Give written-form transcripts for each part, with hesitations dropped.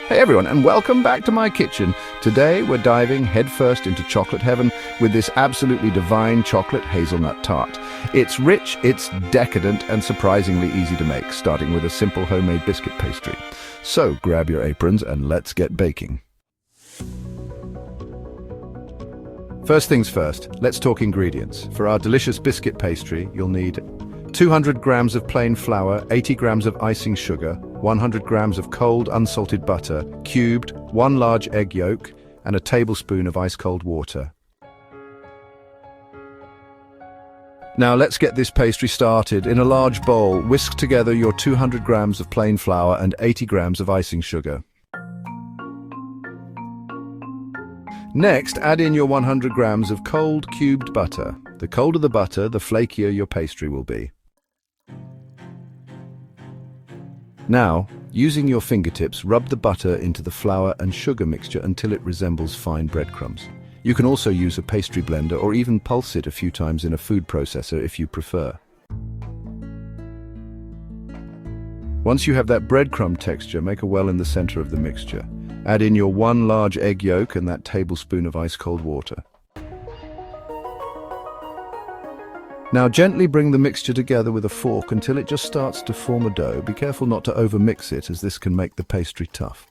Hey everyone, and welcome back to my kitchen. Today we're diving headfirst into chocolate heaven with this absolutely divine chocolate hazelnut tart. It's rich, it's decadent, and surprisingly easy to make, starting with a simple homemade biscuit pastry. So grab your aprons and let's get baking. First things first, let's talk ingredients. For our delicious biscuit pastry, you'll need 200 grams of plain flour, 80 grams of icing sugar, 100 grams of cold unsalted butter, cubed, 1 large egg yolk, and a tablespoon of ice-cold water. Now let's get this pastry started. In a large bowl, whisk together your 200 grams of plain flour and 80 grams of icing sugar. Next, add in your 100 grams of cold cubed butter. The colder the butter, the flakier your pastry will be. Now, using your fingertips, rub the butter into the flour and sugar mixture until it resembles fine breadcrumbs. You can also use a pastry blender or even pulse it a few times in a food processor if you prefer. Once you have that breadcrumb texture, make a well in the center of the mixture. Add in your 1 large egg yolk and that tablespoon of ice-cold water. Now gently bring the mixture together with a fork until it just starts to form a dough. Be careful not to overmix it, as this can make the pastry tough.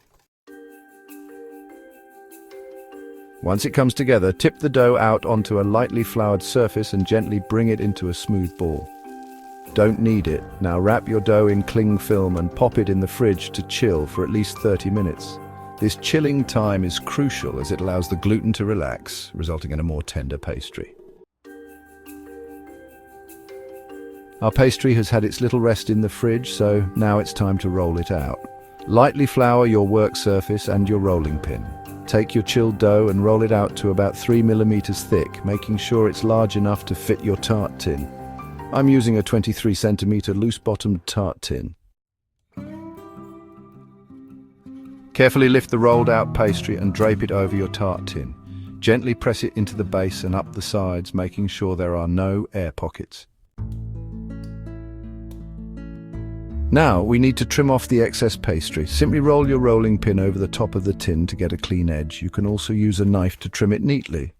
Once it comes together, tip the dough out onto a lightly floured surface and gently bring it into a smooth ball. Don't knead it. Now wrap your dough in cling film and pop it in the fridge to chill for at least 30 minutes. This chilling time is crucial as it allows the gluten to relax, resulting in a more tender pastry. Our pastry has had its little rest in the fridge, so now it's time to roll it out. Lightly flour your work surface and your rolling pin. Take your chilled dough and roll it out to about 3 millimeters thick, making sure it's large enough to fit your tart tin. I'm using a 23 centimeter loose-bottomed tart tin. Carefully lift the rolled out pastry and drape it over your tart tin. Gently press it into the base and up the sides, making sure there are no air pockets. Now we need to trim off the excess pastry. Simply roll your rolling pin over the top of the tin to get a clean edge. You can also use a knife to trim it neatly.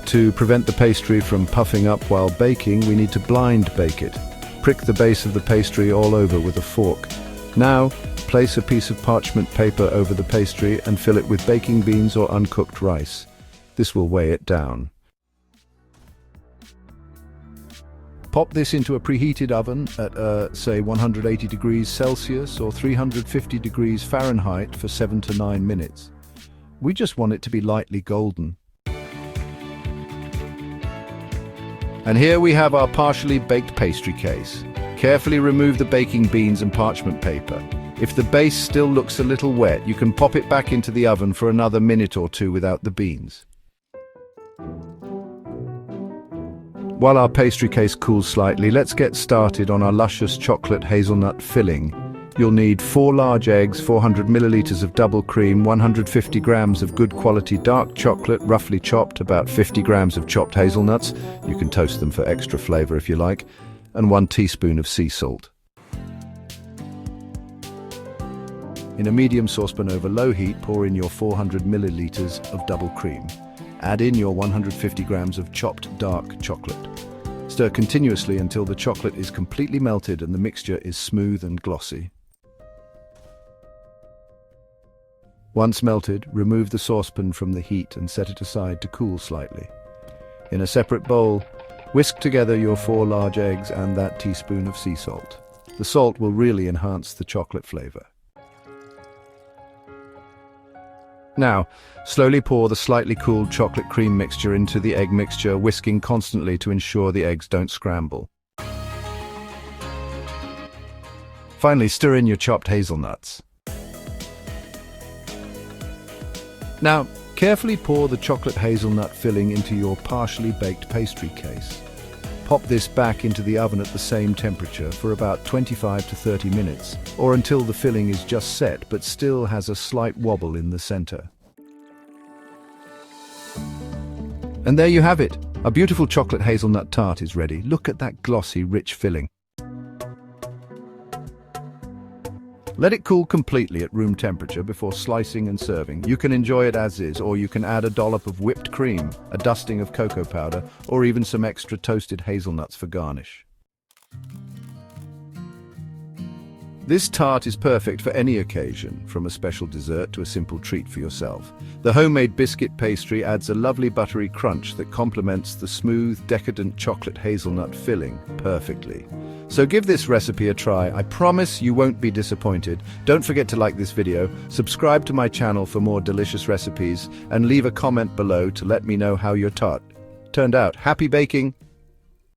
To prevent the pastry from puffing up while baking, we need to blind bake it. Prick the base of the pastry all over with a fork. Now, place a piece of parchment paper over the pastry and fill it with baking beans or uncooked rice. This will weigh it down. Pop this into a preheated oven at, say, 180 degrees Celsius or 350 degrees Fahrenheit for 7 to 9 minutes. We just want it to be lightly golden. And here we have our partially baked pastry case. Carefully remove the baking beans and parchment paper. If the base still looks a little wet, you can pop it back into the oven for another minute or two without the beans. While our pastry case cools slightly, let's get started on our luscious chocolate hazelnut filling. You'll need 4 large eggs, 400 milliliters of double cream, 150 grams of good quality dark chocolate, roughly chopped, about 50 grams of chopped hazelnuts. You can toast them for extra flavor if you like, and 1 teaspoon of sea salt. In a medium saucepan over low heat, pour in your 400 milliliters of double cream. Add in your 150 grams of chopped dark chocolate. Stir continuously until the chocolate is completely melted and the mixture is smooth and glossy. Once melted, remove the saucepan from the heat and set it aside to cool slightly. In a separate bowl, whisk together your 4 large eggs and that teaspoon of sea salt. The salt will really enhance the chocolate flavor. Now, slowly pour the slightly cooled chocolate cream mixture into the egg mixture, whisking constantly to ensure the eggs don't scramble. Finally, stir in your chopped hazelnuts. Now, carefully pour the chocolate hazelnut filling into your partially baked pastry case. Pop this back into the oven at the same temperature for about 25 to 30 minutes, or until the filling is just set but still has a slight wobble in the center. And there you have it. A beautiful chocolate hazelnut tart is ready. Look at that glossy, rich filling. Let it cool completely at room temperature before slicing and serving. You can enjoy it as is, or you can add a dollop of whipped cream, a dusting of cocoa powder, or even some extra toasted hazelnuts for garnish. This tart is perfect for any occasion, from a special dessert to a simple treat for yourself. The homemade biscuit pastry adds a lovely buttery crunch that complements the smooth, decadent chocolate hazelnut filling perfectly. So give this recipe a try. I promise you won't be disappointed. Don't forget to like this video, subscribe to my channel for more delicious recipes, and leave a comment below to let me know how your tart turned out. Happy baking!